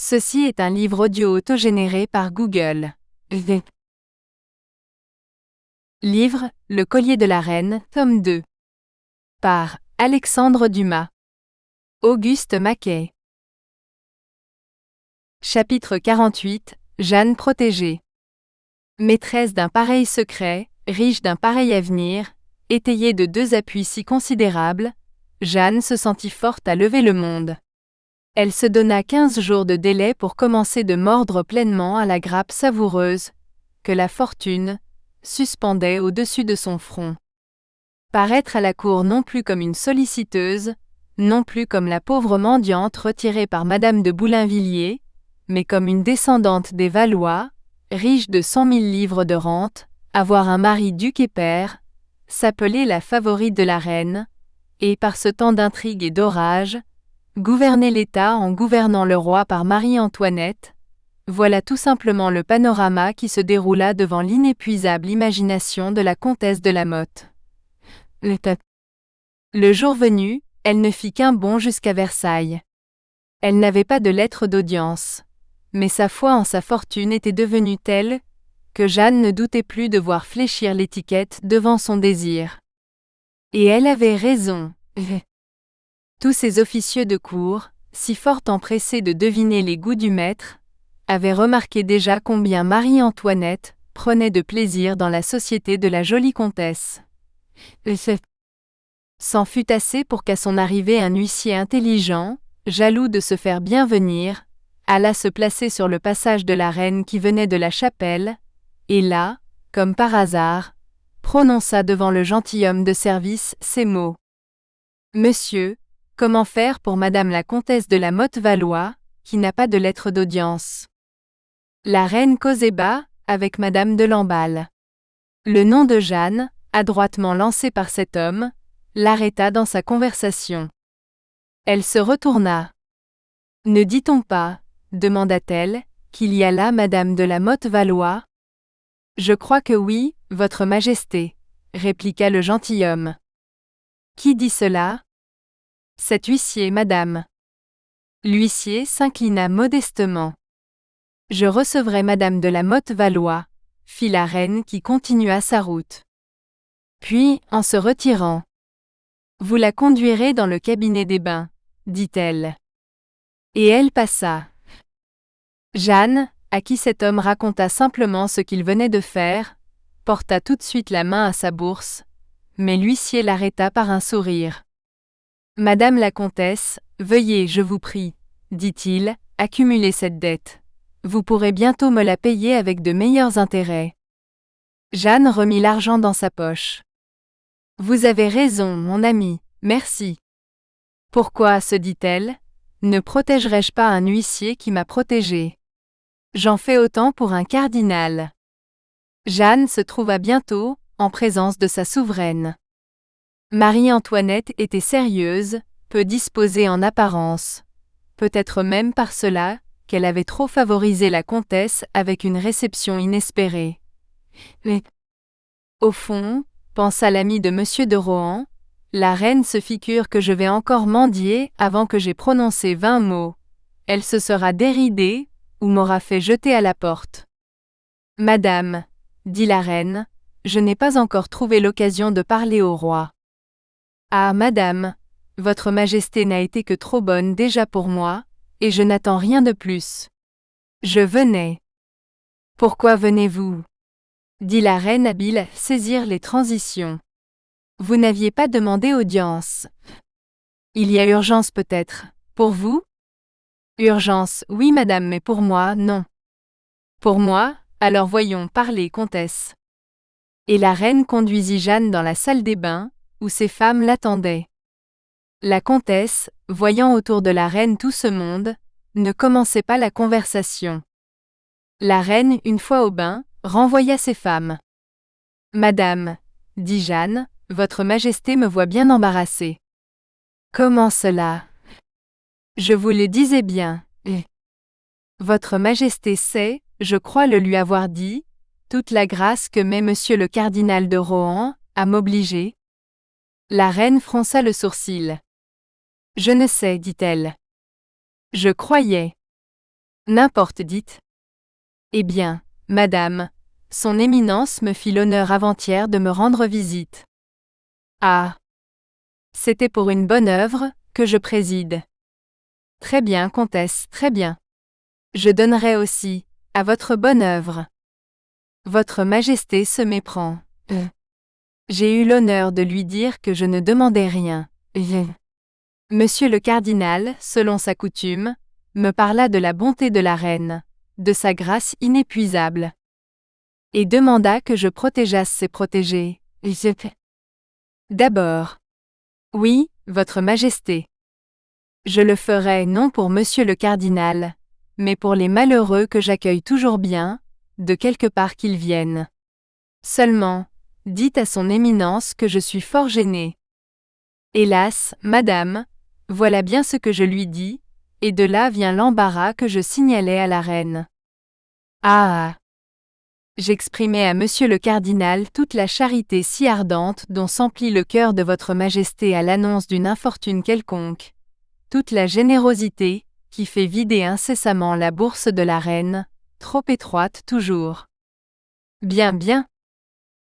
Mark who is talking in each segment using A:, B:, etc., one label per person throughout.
A: Ceci est un livre audio autogénéré par Google. Livre, Le collier de la reine, tome 2. Par Alexandre Dumas. Auguste Mackay. Chapitre 48, Jeanne protégée. Maîtresse d'un pareil secret, riche d'un pareil avenir, étayée de deux appuis si considérables, Jeanne se sentit forte à lever le monde. Elle se donna 15 jours de délai pour commencer de mordre pleinement à la grappe savoureuse que la fortune suspendait au-dessus de son front. Paraître à la cour non plus comme une solliciteuse, non plus comme la pauvre mendiante retirée par Madame de Boulainvilliers, mais comme une descendante des Valois, riche de 100 000 livres de rente, avoir un mari duc et pair, s'appeler la favorite de la reine, et par ce temps d'intrigue et d'orage, gouverner l'État en gouvernant le roi par Marie-Antoinette, voilà tout simplement le panorama qui se déroula devant l'inépuisable imagination de la comtesse de La Motte. Le jour venu, elle ne fit qu'un bond jusqu'à Versailles. Elle n'avait pas de lettre d'audience, mais sa foi en sa fortune était devenue telle que Jeanne ne doutait plus de voir fléchir l'étiquette devant son désir. Et elle avait raison. Tous ces officieux de cour, si fort empressés de deviner les goûts du maître, avaient remarqué déjà combien Marie-Antoinette prenait de plaisir dans la société de la jolie comtesse. C'en fut assez pour qu'à son arrivée un huissier intelligent, jaloux de se faire bien venir, alla se placer sur le passage de la reine qui venait de la chapelle, et là, comme par hasard, prononça devant le gentilhomme de service ces mots. « Monsieur, comment faire pour Madame la comtesse de La Motte Valois, qui n'a pas de lettre d'audience ?» La reine causait bas, avec Madame de Lamballe. Le nom de Jeanne, adroitement lancé par cet homme, l'arrêta dans sa conversation. Elle se retourna. « Ne dit-on pas, demanda-t-elle, qu'il y a là Madame de La Motte Valois ? » « Je crois que oui, Votre Majesté, » répliqua le gentilhomme. « Qui dit cela ? » « Cet huissier, madame. » L'huissier s'inclina modestement. « Je recevrai Madame de La Motte Valois, » fit la reine qui continua sa route. Puis, en se retirant, « Vous la conduirez dans le cabinet des bains, » dit-elle. Et elle passa. Jeanne, à qui cet homme raconta simplement ce qu'il venait de faire, porta tout de suite la main à sa bourse, mais l'huissier l'arrêta par un sourire. « Madame la comtesse, veuillez, je vous prie, dit-il, accumuler cette dette. Vous pourrez bientôt me la payer avec de meilleurs intérêts. » Jeanne remit l'argent dans sa poche. « Vous avez raison, mon ami, merci. » Pourquoi, se dit-elle, ne protègerais-je pas un huissier qui m'a protégée ? J'en fais autant pour un cardinal. Jeanne se trouva bientôt en présence de sa souveraine. Marie-Antoinette était sérieuse, peu disposée en apparence, peut-être même par cela qu'elle avait trop favorisé la comtesse avec une réception inespérée. Mais, au fond, pensa l'ami de Monsieur de Rohan, la reine se figure que je vais encore mendier avant que j'aie prononcé 20 mots. Elle se sera déridée, ou m'aura fait jeter à la porte. « Madame, » dit la reine, « je n'ai pas encore trouvé l'occasion de parler au roi. » « Ah, madame, votre majesté n'a été que trop bonne déjà pour moi, et je n'attends rien de plus. Je venais. »« Pourquoi venez-vous » dit la reine habile à saisir les transitions. « Vous n'aviez pas demandé audience. »« Il y a urgence peut-être, pour vous ?»« Urgence, oui madame, mais pour moi, non. »« Pour moi, alors voyons, parlez, comtesse. » Et la reine conduisit Jeanne dans la salle des bains, où ses femmes l'attendaient. La comtesse, voyant autour de la reine tout ce monde, ne commençait pas la conversation. La reine, une fois au bain, renvoya ses femmes. « Madame, » dit Jeanne, « votre majesté me voit bien embarrassée. »« Comment cela ? » ?»« Je vous le disais bien. Votre majesté sait, je crois le lui avoir dit, toute la grâce que met monsieur le cardinal de Rohan à m'obliger. » La reine fronça le sourcil. « Je ne sais, dit-elle. Je croyais. N'importe, dites. Eh bien, madame, son éminence me fit l'honneur avant-hier de me rendre visite. Ah! C'était pour une bonne œuvre, que je préside. Très bien, comtesse, très bien. Je donnerai aussi, à votre bonne œuvre. Votre Majesté se méprend. J'ai eu l'honneur de lui dire que je ne demandais rien. Monsieur le cardinal, selon sa coutume, me parla de la bonté de la reine, de sa grâce inépuisable, et demanda que je protégeasse ses protégés. D'abord. Oui, votre Majesté. Je le ferai non pour monsieur le cardinal, mais pour les malheureux que j'accueille toujours bien, de quelque part qu'ils viennent. Seulement, dites à son éminence que je suis fort gêné. Hélas, madame, voilà bien ce que je lui dis, et de là vient l'embarras que je signalais à la reine. Ah! J'exprimais à monsieur le cardinal toute la charité si ardente dont s'emplit le cœur de votre Majesté à l'annonce d'une infortune quelconque, toute la générosité, qui fait vider incessamment la bourse de la reine, trop étroite toujours. Bien, bien.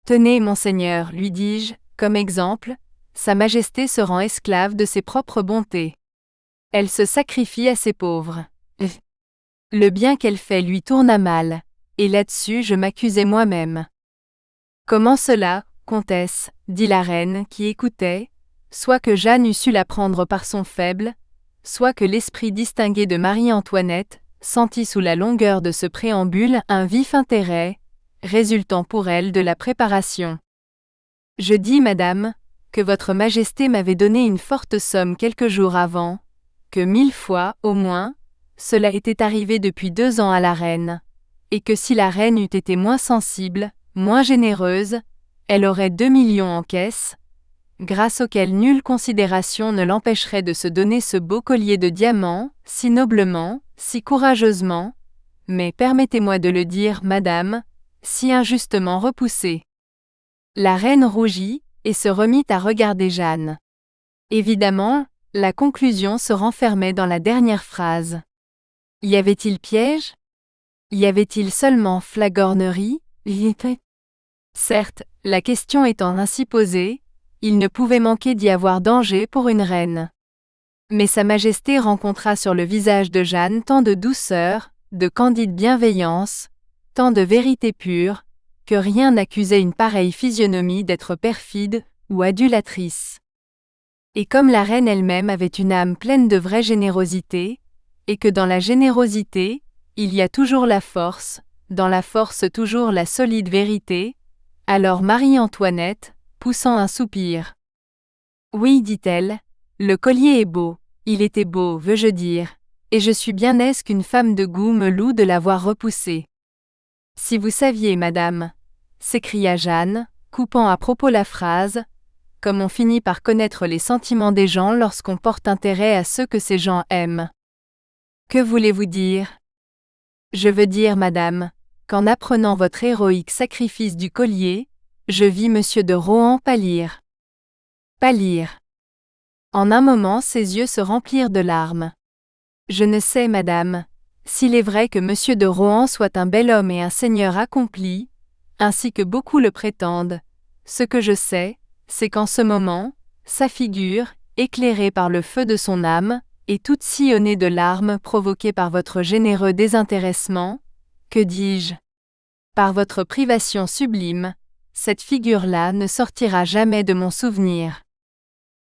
A: Tenez, monseigneur, lui dis-je, comme exemple, Sa Majesté se rend esclave de ses propres bontés. Elle se sacrifie à ses pauvres. Le bien qu'elle fait lui tourne à mal, et là-dessus je m'accusais moi-même. Comment cela, comtesse, dit la reine qui écoutait, soit que Jeanne eût su la prendre par son faible, soit que l'esprit distingué de Marie-Antoinette sentit sous la longueur de ce préambule un vif intérêt, résultant pour elle de la préparation. Je dis, madame, que votre Majesté m'avait donné une forte somme quelques jours avant, que 1000 fois, au moins, cela était arrivé depuis 2 ans à la reine, et que si la reine eût été moins sensible, moins généreuse, elle aurait 2 millions en caisse, grâce auxquels nulle considération ne l'empêcherait de se donner ce beau collier de diamants, si noblement, si courageusement, mais permettez-moi de le dire, madame, si injustement repoussé. La reine rougit, et se remit à regarder Jeanne. Évidemment, la conclusion se renfermait dans la dernière phrase. Y avait-il piège? Y avait-il seulement flagornerie? Certes, la question étant ainsi posée, il ne pouvait manquer d'y avoir danger pour une reine. Mais Sa Majesté rencontra sur le visage de Jeanne tant de douceur, de candide bienveillance, tant de vérité pure, que rien n'accusait une pareille physionomie d'être perfide ou adulatrice. Et comme la reine elle-même avait une âme pleine de vraie générosité, et que dans la générosité, il y a toujours la force, dans la force toujours la solide vérité, alors Marie-Antoinette, poussant un soupir. Oui, dit-elle, le collier est beau, il était beau, veux-je dire, et je suis bien aise qu'une femme de goût me loue de l'avoir repoussé. Si vous saviez, madame, s'écria Jeanne, coupant à propos la phrase, comme on finit par connaître les sentiments des gens lorsqu'on porte intérêt à ceux que ces gens aiment. Que voulez-vous dire? Je veux dire, madame, qu'en apprenant votre héroïque sacrifice du collier, je vis monsieur de Rohan pâlir. Pâlir. En un moment ses yeux se remplirent de larmes. Je ne sais, madame, s'il est vrai que monsieur de Rohan soit un bel homme et un seigneur accompli, ainsi que beaucoup le prétendent, ce que je sais, c'est qu'en ce moment, sa figure, éclairée par le feu de son âme, est toute sillonnée de larmes provoquées par votre généreux désintéressement, que dis-je? Par votre privation sublime, cette figure-là ne sortira jamais de mon souvenir.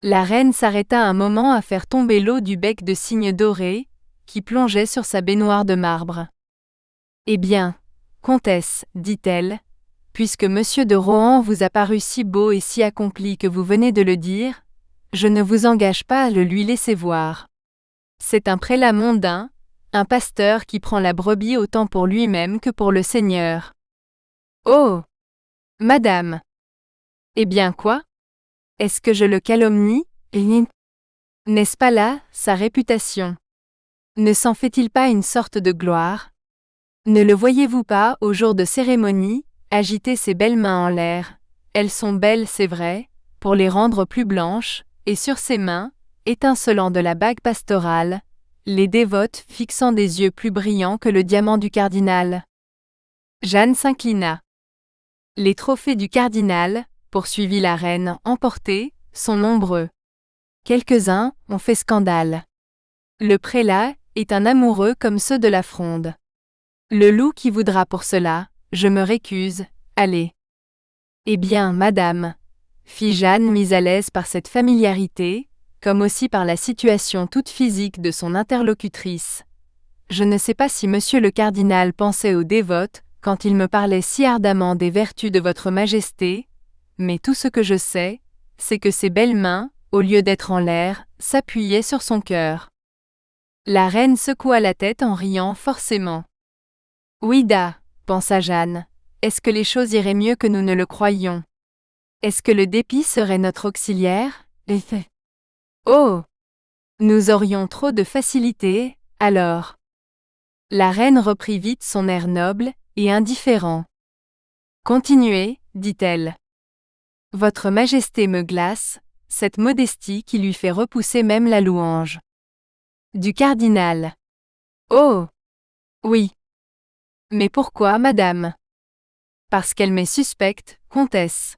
A: La reine s'arrêta un moment à faire tomber l'eau du bec de cygne doré, qui plongeait sur sa baignoire de marbre. Eh bien, comtesse, dit-elle, puisque monsieur de Rohan vous a paru si beau et si accompli que vous venez de le dire, je ne vous engage pas à le lui laisser voir. C'est un prélat mondain, un pasteur qui prend la brebis autant pour lui-même que pour le Seigneur. Oh! Madame! Eh bien quoi? Est-ce que je le calomnie? N'est-ce pas là, sa réputation? Ne s'en fait-il pas une sorte de gloire? Ne le voyez-vous pas, au jour de cérémonie, agiter ses belles mains en l'air? Elles sont belles, c'est vrai, pour les rendre plus blanches, et sur ses mains, étincelant de la bague pastorale, les dévotes fixant des yeux plus brillants que le diamant du cardinal. Jeanne s'inclina. Les trophées du cardinal, poursuivit la reine, emportés, sont nombreux. Quelques-uns ont fait scandale. Le prélat est un amoureux comme ceux de la fronde. Le loup qui voudra pour cela, je me récuse, allez. Eh bien, madame, fit Jeanne mise à l'aise par cette familiarité, comme aussi par la situation toute physique de son interlocutrice. Je ne sais pas si monsieur le cardinal pensait aux dévotes, quand il me parlait si ardemment des vertus de votre majesté, mais tout ce que je sais, c'est que ses belles mains, au lieu d'être en l'air, s'appuyaient sur son cœur. La reine secoua la tête en riant forcément. Oui-da, pensa Jeanne, est-ce que les choses iraient mieux que nous ne le croyions? Est-ce que le dépit serait notre auxiliaire? Oh! Nous aurions trop de facilité, alors. La reine reprit vite son air noble et indifférent. Continuez, dit-elle. Votre majesté me glace, cette modestie qui lui fait repousser même la louange. Du cardinal. Oh! Oui. Mais pourquoi, madame? Parce qu'elle m'est suspecte, comtesse.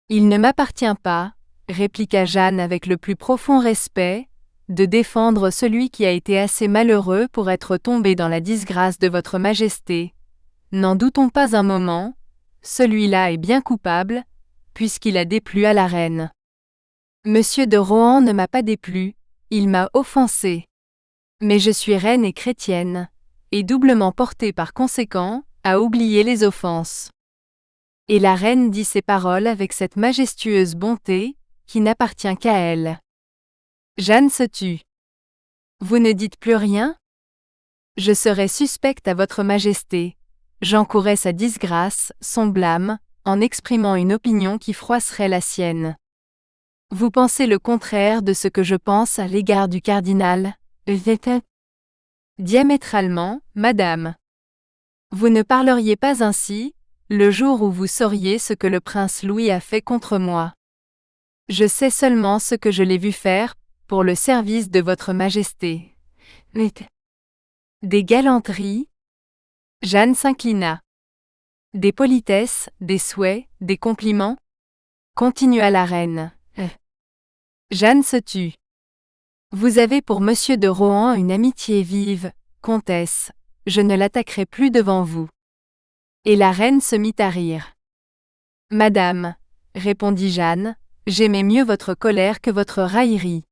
A: Il ne m'appartient pas, répliqua Jeanne avec le plus profond respect, de défendre celui qui a été assez malheureux pour être tombé dans la disgrâce de votre majesté. N'en doutons pas un moment, celui-là est bien coupable, puisqu'il a déplu à la reine. Monsieur de Rohan ne m'a pas déplu, il m'a offensé. Mais je suis reine et chrétienne, et doublement portée par conséquent à oublier les offenses. Et la reine dit ces paroles avec cette majestueuse bonté, qui n'appartient qu'à elle. Jeanne se tut. Vous ne dites plus rien? Je serais suspecte à votre majesté. J'encourrais sa disgrâce, son blâme, en exprimant une opinion qui froisserait la sienne. Vous pensez le contraire de ce que je pense à l'égard du cardinal? Diamétralement, madame. Vous ne parleriez pas ainsi, le jour où vous sauriez ce que le prince Louis a fait contre moi. Je sais seulement ce que je l'ai vu faire, pour le service de votre majesté. Des galanteries? Jeanne s'inclina. Des politesses, des souhaits, des compliments? Continua la reine. Jeanne se tut. Vous avez pour monsieur de Rohan une amitié vive, comtesse, je ne l'attaquerai plus devant vous. Et la reine se mit à rire. Madame, répondit Jeanne, j'aimais mieux votre colère que votre raillerie.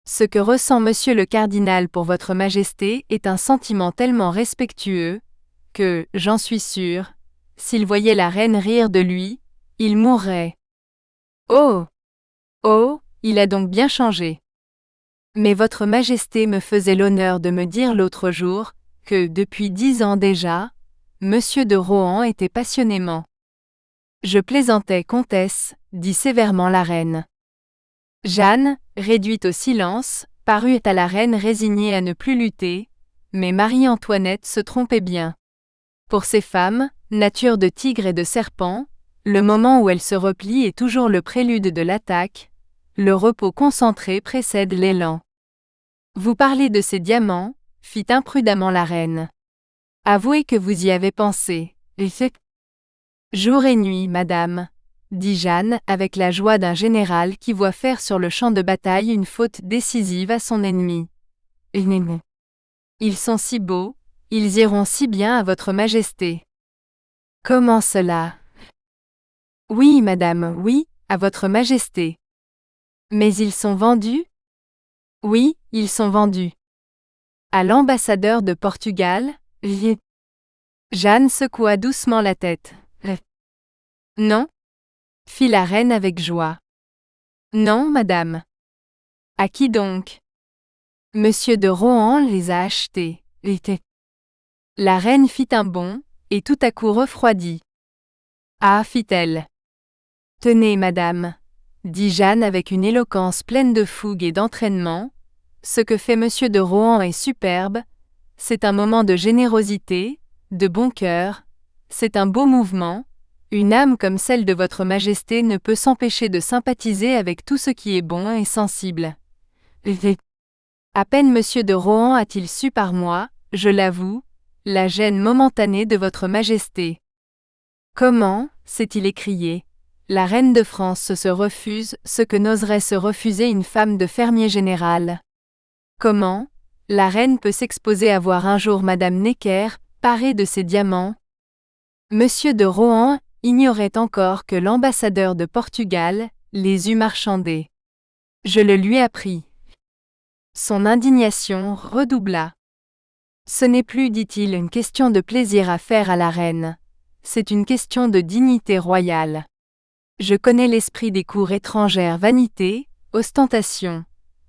A: Ce que ressent monsieur le cardinal pour votre majesté est un sentiment tellement respectueux, que, j'en suis sûre, s'il voyait la reine rire de lui, il mourrait. Oh! Oh, il a donc bien changé. Mais votre majesté me faisait l'honneur de me dire l'autre jour, que depuis 10 ans déjà, monsieur de Rohan était passionnément. Je plaisantais, comtesse, dit sévèrement la reine. Jeanne, réduite au silence, parut à la reine résignée à ne plus lutter, mais Marie-Antoinette se trompait bien. Pour ces femmes, nature de tigre et de serpent, le moment où elles se replient est toujours le prélude de l'attaque, le repos concentré précède l'élan. Vous parlez de ces diamants, fit imprudemment la reine. Avouez que vous y avez pensé. Jour et nuit, madame, dit Jeanne avec la joie d'un général qui voit faire sur le champ de bataille une faute décisive à son ennemi. Ils sont si beaux, ils iront si bien à votre majesté. Comment cela? Oui, madame, oui, à votre majesté. Mais ils sont vendus? Oui, ils sont vendus. À l'ambassadeur de Portugal? Jeanne secoua doucement la tête. Non? Fit la reine avec joie. Non, madame. À qui donc? Monsieur de Rohan les a achetés. La reine fit un bond, et tout à coup refroidit. Ah, fit-elle. Tenez, madame, dit Jeanne avec une éloquence pleine de fougue et d'entraînement, ce que fait monsieur de Rohan est superbe, c'est un moment de générosité, de bon cœur, c'est un beau mouvement, une âme comme celle de votre majesté ne peut s'empêcher de sympathiser avec tout ce qui est bon et sensible. À peine monsieur de Rohan a-t-il su par moi, je l'avoue, la gêne momentanée de votre majesté. Comment, s'est-il écrié, la reine de France se refuse ce que n'oserait se refuser une femme de fermier général? Comment, la reine peut s'exposer à voir un jour madame Necker, parée de ses diamants? Monsieur de Rohan ignorait encore que l'ambassadeur de Portugal les eût marchandés. Je le lui appris. Son indignation redoubla. Ce n'est plus, dit-il, une question de plaisir à faire à la reine. C'est une question de dignité royale. Je connais l'esprit des cours étrangères, vanité, ostentation.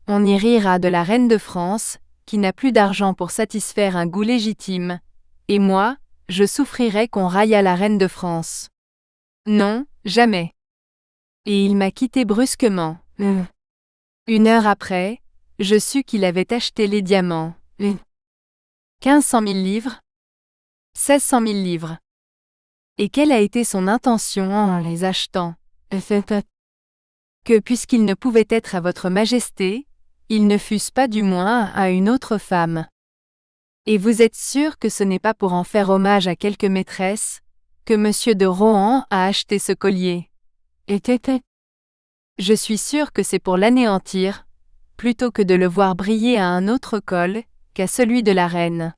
A: On y rira de la reine de France, qui n'a plus d'argent pour satisfaire un goût légitime. Et moi, je souffrirais qu'on raille à la reine de France. Non, jamais. Et il m'a quitté brusquement. Une heure après, je sus qu'il avait acheté les diamants. 1500 000 livres 1600 000 livres. Et quelle a été son intention en les achetant? Que puisqu'ils ne pouvaient être à votre majesté, ils ne fussent pas du moins à une autre femme. Et vous êtes sûr que ce n'est pas pour en faire hommage à quelque maîtresse, que monsieur de Rohan a acheté ce collier? Je suis sûr que c'est pour l'anéantir, plutôt que de le voir briller à un autre col, qu'à celui de la reine.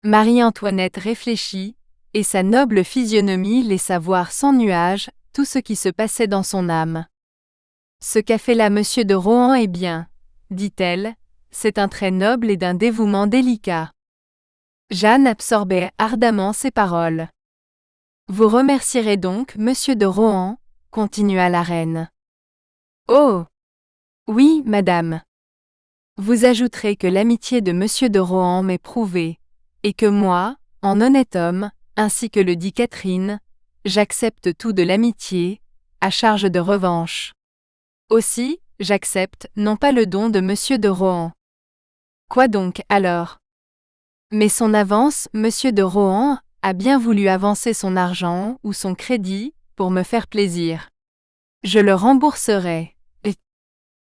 A: Marie-Antoinette réfléchit, et sa noble physionomie laissa voir sans nuage tout ce qui se passait dans son âme. Ce qu'a fait là monsieur de Rohan est bien, dit-elle, c'est un trait noble et d'un dévouement délicat. Jeanne absorbait ardemment ces paroles. Vous remercierez donc monsieur de Rohan, continua la reine. Oh! Oui, madame. Vous ajouterez que l'amitié de monsieur de Rohan m'est prouvée, et que moi, en honnête homme, ainsi que le dit Catherine, j'accepte tout de l'amitié, à charge de revanche. Aussi, j'accepte non pas le don de monsieur de Rohan. Quoi donc, alors? Mais son avance, monsieur de Rohan a bien voulu avancer son argent ou son crédit, pour me faire plaisir. Je le rembourserai.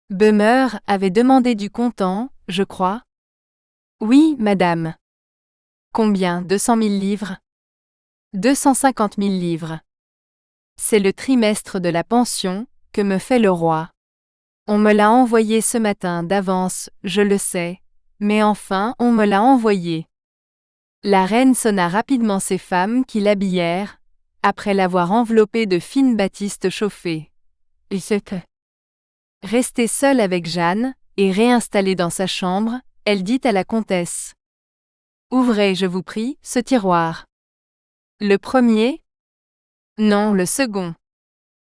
A: Beumer avait demandé du comptant, je crois. Oui, madame. Combien? 200 000 livres? 250 000 livres. C'est le trimestre de la pension que me fait le roi. On me l'a envoyé ce matin d'avance, je le sais, mais enfin on me l'a envoyé. La reine sonna rapidement ses femmes qui l'habillèrent, après l'avoir enveloppée de fines batiste chauffées. Restée seule avec Jeanne, et réinstallée dans sa chambre, elle dit à la comtesse. Ouvrez, je vous prie, ce tiroir. Le premier? Non, le second.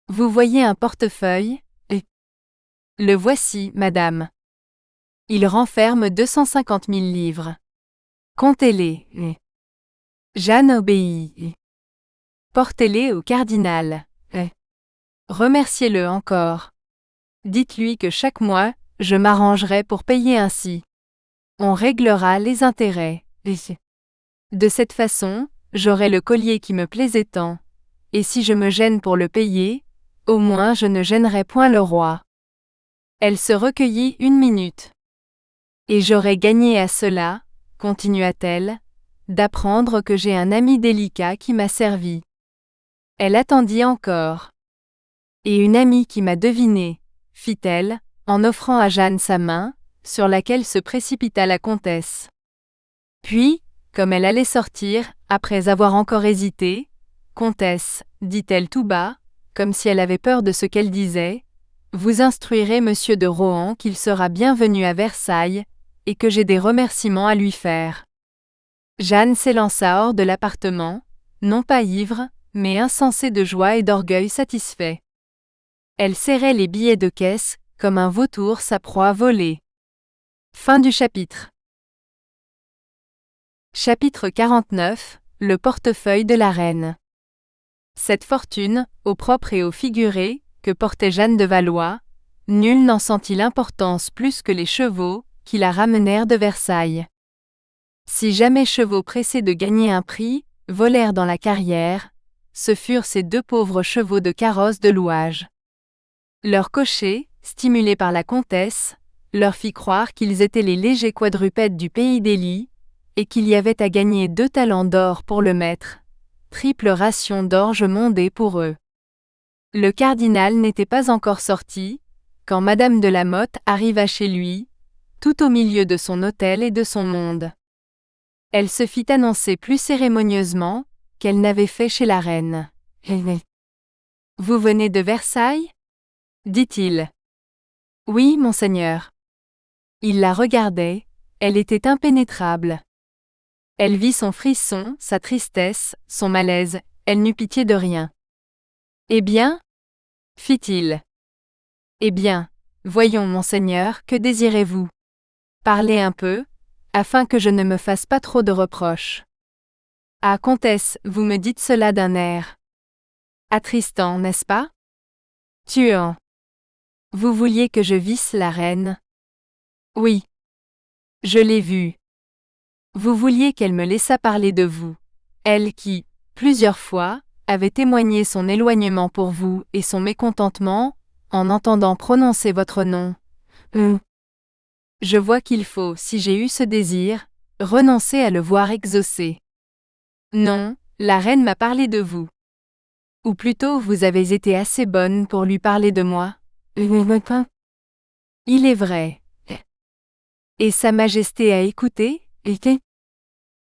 A: Vous voyez un portefeuille? Le voici, madame. Il renferme 250 000 livres. Comptez-les. Jeanne obéit. Portez-les au cardinal. Remerciez-le encore. Dites-lui que chaque mois, je m'arrangerai pour payer ainsi. On réglera les intérêts. De cette façon, j'aurai le collier qui me plaisait tant, et si je me gêne pour le payer, au moins je ne gênerai point le roi. Elle se recueillit une minute. Et j'aurai gagné à cela, continua-t-elle, d'apprendre que j'ai un ami délicat qui m'a servi. Elle attendit encore. Et une amie qui m'a deviné, fit-elle, en offrant à Jeanne sa main, sur laquelle se précipita la comtesse. Puis, comme elle allait sortir, après avoir encore hésité, « Comtesse, dit-elle tout bas, comme si elle avait peur de ce qu'elle disait, vous instruirez monsieur de Rohan qu'il sera bienvenu à Versailles, et que j'ai des remerciements à lui faire. » Jeanne s'élança hors de l'appartement, non pas ivre, mais insensée de joie et d'orgueil satisfait. Elle serrait les billets de caisse, comme un vautour sa proie volée. Fin du chapitre. Chapitre 49, le portefeuille de la reine. Cette fortune, au propre et au figuré, que portait Jeanne de Valois, nul n'en sentit l'importance plus que les chevaux, qui la ramenèrent de Versailles. Si jamais chevaux pressés de gagner un prix, volèrent dans la carrière, ce furent ces deux pauvres chevaux de carrosse de louage. Leur cocher, stimulé par la comtesse, leur fit croire qu'ils étaient les légers quadrupèdes du pays d'Élie, et qu'il y avait à gagner 2 talents d'or pour le maître, triple ration d'orge mondée pour eux. Le cardinal n'était pas encore sorti, quand Madame de la Motte arriva chez lui, tout au milieu de son hôtel et de son monde. Elle se fit annoncer plus cérémonieusement qu'elle n'avait fait chez la reine. « Vous venez de Versailles » dit-il. « Oui, monseigneur. » Il la regardait, elle était impénétrable. Elle vit son frisson, sa tristesse, son malaise, elle n'eut pitié de rien. « Eh bien » fit-il. « Eh bien, voyons, monseigneur, que désirez-vous ? Parlez un peu, afin que je ne me fasse pas trop de reproches. » « Ah, comtesse, vous me dites cela d'un air attristant, n'est-ce pas ? Tuant. Vous vouliez que je visse la reine ? Oui. Je l'ai vue. Vous vouliez qu'elle me laissât parler de vous, elle qui, plusieurs fois, avait témoigné son éloignement pour vous et son mécontentement, en entendant prononcer votre nom. Je vois qu'il faut, si j'ai eu ce désir, renoncer à le voir exaucé. Non, la reine m'a parlé de vous. Ou plutôt vous avez été assez bonne pour lui parler de moi. Il est vrai. Et Sa Majesté a écouté,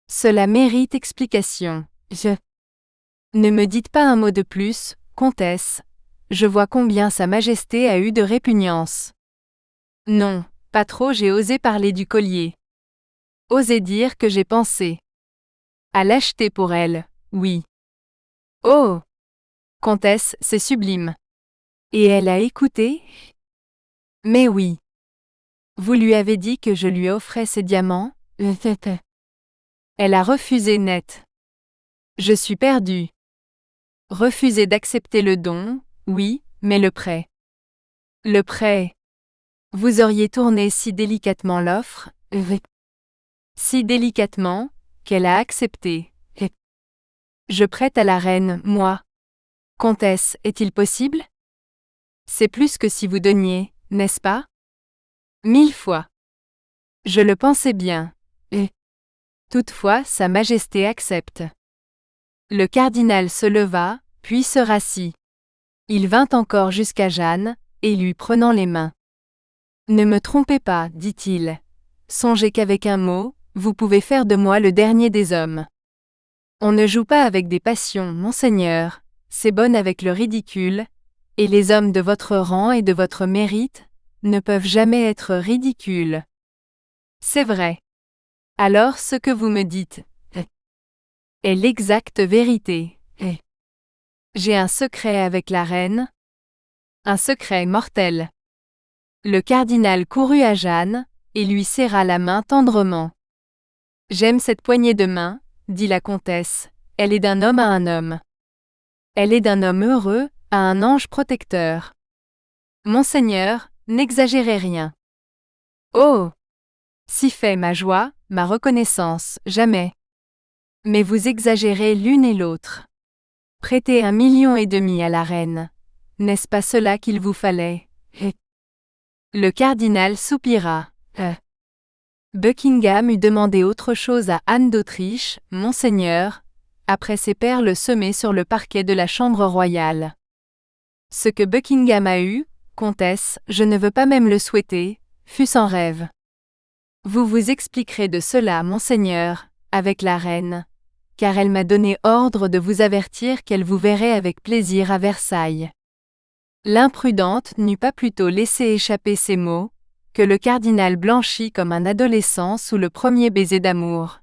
A: Cela mérite explication. Ne me dites pas un mot de plus, comtesse. Je vois combien Sa Majesté a eu de répugnance. Non, pas trop, j'ai osé parler du collier. Osé dire que j'ai pensé à l'acheter pour elle, oui. Oh! Comtesse, c'est sublime. Et elle a écouté? Mais oui. Vous lui avez dit que je lui offrais ces diamants? Elle a refusé net. Je suis perdue. Refusé d'accepter le don, oui, mais le prêt. Le prêt. Vous auriez tourné si délicatement l'offre? Si délicatement, qu'elle a accepté. Je prête à la reine, moi. Comtesse, est-il possible? C'est plus que si vous donniez, n'est-ce pas? 1000 fois. Je le pensais bien. Toutefois, Sa Majesté accepte. Le cardinal se leva, puis se rassit. Il vint encore jusqu'à Jeanne, et lui prenant les mains. Ne me trompez pas, dit-il. Songez qu'avec un mot, vous pouvez faire de moi le dernier des hommes. On ne joue pas avec des passions, monseigneur, c'est bonne avec le ridicule, et les hommes de votre rang et de votre mérite ne peuvent jamais être ridicules. C'est vrai. Alors ce que vous me dites est l'exacte vérité. J'ai un secret avec la reine. Un secret mortel. Le cardinal courut à Jeanne, et lui serra la main tendrement. J'aime cette poignée de main, dit la comtesse, elle est d'un homme à un homme. Elle est d'un homme heureux à un ange protecteur. Monseigneur, n'exagérez rien. Oh! Si fait ma joie, ma reconnaissance, jamais. Mais vous exagérez l'une et l'autre. Prêtez 1,5 million à la reine. N'est-ce pas cela qu'il vous fallait? Le cardinal soupira. Buckingham eût demandé autre chose à Anne d'Autriche, monseigneur, après ses perles semées sur le parquet de la chambre royale. Ce que Buckingham a eu, comtesse, je ne veux pas même le souhaiter, fût-ce en rêve. Vous vous expliquerez de cela, monseigneur, avec la reine, car elle m'a donné ordre de vous avertir qu'elle vous verrait avec plaisir à Versailles. L'imprudente n'eut pas plutôt laissé échapper ces mots, que le cardinal blanchit comme un adolescent sous le premier baiser d'amour.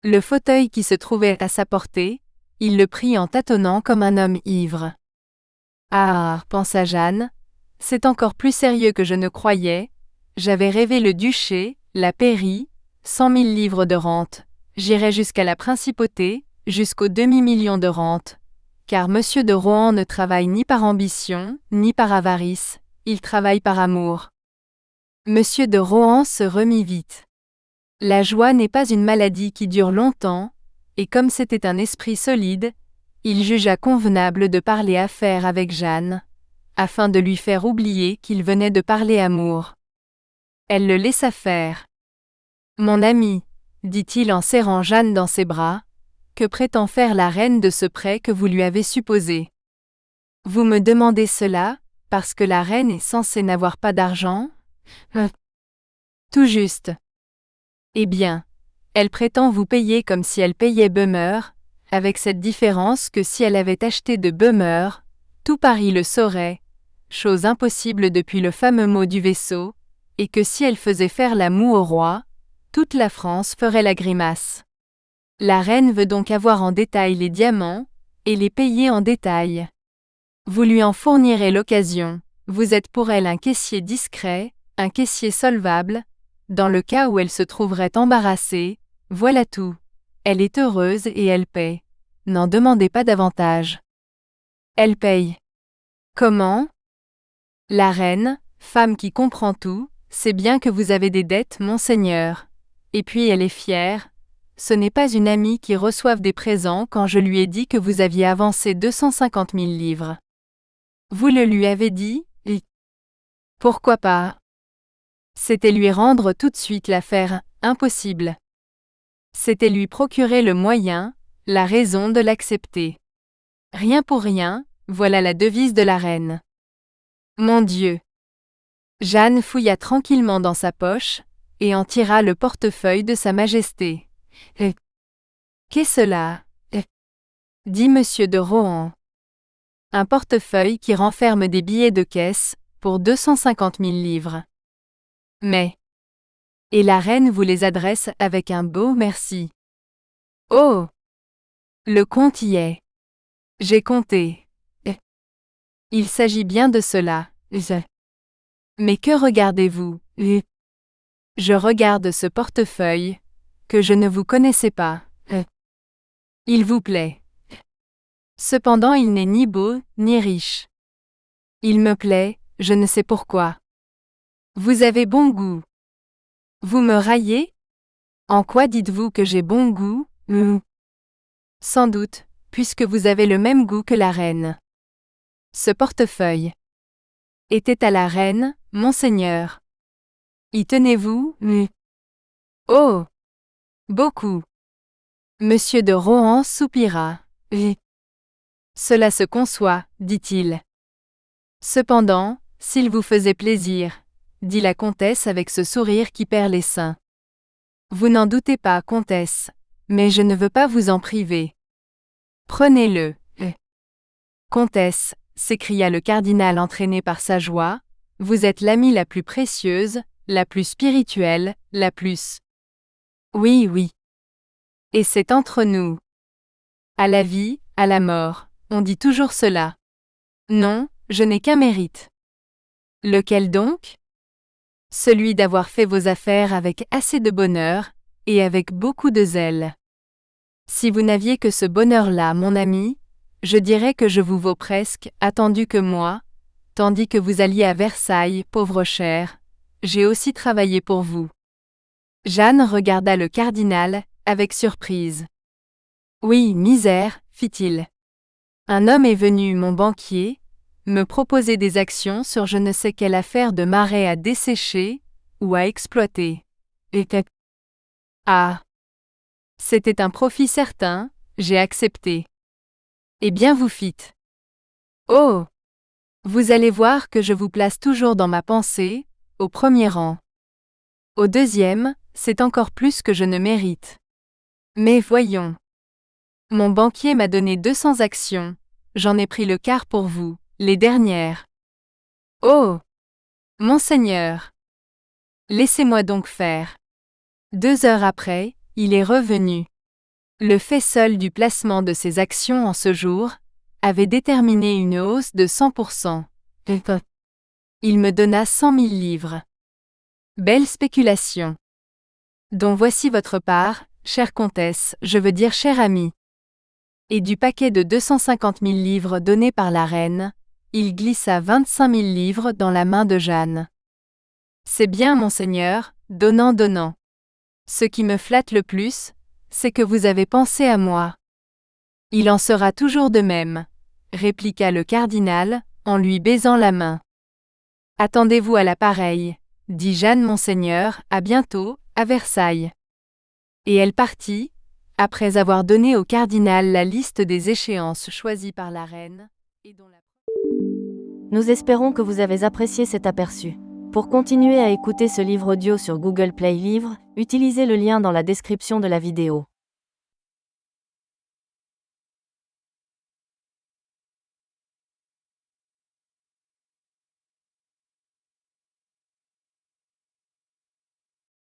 A: Le fauteuil qui se trouvait à sa portée, il le prit en tâtonnant comme un homme ivre. Ah, pensa Jeanne, c'est encore plus sérieux que je ne croyais, j'avais rêvé le duché, la pairie, 100 000 livres de rente, j'irais jusqu'à la principauté, jusqu'au demi-million de rente, car monsieur de Rohan ne travaille ni par ambition, ni par avarice, il travaille par amour. Monsieur de Rohan se remit vite. La joie n'est pas une maladie qui dure longtemps, et comme c'était un esprit solide, il jugea convenable de parler affaires avec Jeanne, afin de lui faire oublier qu'il venait de parler amour. Elle le laissa faire. Mon ami, dit-il en serrant Jeanne dans ses bras, que prétend faire la reine de ce prêt que vous lui avez supposé? Vous me demandez cela, parce que la reine est censée n'avoir pas d'argent? Tout juste. Eh bien, elle prétend vous payer comme si elle payait Bummer, avec cette différence que si elle avait acheté de Bummer, tout Paris le saurait, chose impossible depuis le fameux mot du vaisseau, et que si elle faisait faire la moue au roi, toute la France ferait la grimace. La reine veut donc avoir en détail les diamants, et les payer en détail. Vous lui en fournirez l'occasion, vous êtes pour elle un caissier discret, un caissier solvable, dans le cas où elle se trouverait embarrassée, voilà tout. Elle est heureuse et elle paie. N'en demandez pas davantage. Elle paye. Comment? La reine, femme qui comprend tout, sait bien que vous avez des dettes, monseigneur. Et puis elle est fière. Ce n'est pas une amie qui reçoive des présents quand je lui ai dit que vous aviez avancé 250 000 livres. Vous le lui avez dit, et... Pourquoi pas? C'était lui rendre tout de suite l'affaire impossible. C'était lui procurer le moyen, la raison de l'accepter. Rien pour rien, voilà la devise de la reine. Mon Dieu! Jeanne fouilla tranquillement dans sa poche, et en tira le portefeuille de Sa Majesté. Qu'est-ce cela? Dit Monsieur de Rohan. Un portefeuille qui renferme des billets de caisse, pour 250 000 livres. Mais... Et la reine vous les adresse avec un beau merci. Oh! Le compte y est. J'ai compté. Il s'agit bien de cela. Mais que regardez-vous? Je regarde ce portefeuille, que je ne vous connaissais pas. Il vous plaît. Cependant il n'est ni beau, ni riche. Il me plaît, je ne sais pourquoi. Vous avez bon goût. Vous me raillez? En quoi dites-vous que j'ai bon goût? Sans doute, puisque vous avez le même goût que la reine. Ce portefeuille était à la reine, monseigneur. Y tenez-vous? Oh! Beaucoup. Monsieur de Rohan soupira. Cela se conçoit, dit-il. Cependant, s'il vous faisait plaisir, dit la comtesse avec ce sourire qui perd les seins. Vous n'en doutez pas, comtesse, mais je ne veux pas vous en priver. Prenez-le. Comtesse, s'écria le cardinal entraîné par sa joie, vous êtes l'amie la plus précieuse, la plus spirituelle, la plus... Oui, oui. Et c'est entre nous. À la vie, à la mort, on dit toujours cela. Non, je n'ai qu'un mérite. Lequel donc? Celui d'avoir fait vos affaires avec assez de bonheur, et avec beaucoup de zèle. Si vous n'aviez que ce bonheur-là, mon ami, je dirais que je vous vaux presque, attendu que moi, tandis que vous alliez à Versailles, pauvre cher, j'ai aussi travaillé pour vous. Jeanne regarda le cardinal, avec surprise. Oui, misère, fit-il. Un homme est venu, mon banquier, me proposer des actions sur je ne sais quelle affaire de marais à dessécher, ou à exploiter. Et ah! C'était un profit certain, j'ai accepté. Eh bien vous fîtes. Oh! Vous allez voir que je vous place toujours dans ma pensée, au premier rang. Au deuxième, c'est encore plus que je ne mérite. Mais voyons. Mon banquier m'a donné 200 actions, j'en ai pris le quart pour vous, les dernières. Oh! Monseigneur! Laissez-moi donc faire. 2 heures après, il est revenu. Le fait seul du placement de ses actions en ce jour avait déterminé une hausse de 100%. Il me donna 100 000 livres. Belle spéculation. Dont voici votre part, chère comtesse, je veux dire chère amie. Et du paquet de 250 000 livres donné par la reine, il glissa 25 000 livres dans la main de Jeanne. C'est bien, monseigneur, donnant. Ce qui me flatte le plus, c'est que vous avez pensé à moi. Il en sera toujours de même, répliqua le cardinal, en lui baisant la main. « Attendez-vous à l'appareil, dit Jeanne Monseigneur, à bientôt, à Versailles. » Et elle partit, après avoir donné au cardinal la liste des échéances choisies par la reine, et dont la...
B: Nous espérons que vous avez apprécié cet aperçu. Pour continuer à écouter ce livre audio sur Google Play Livres, utilisez le lien dans la description de la vidéo.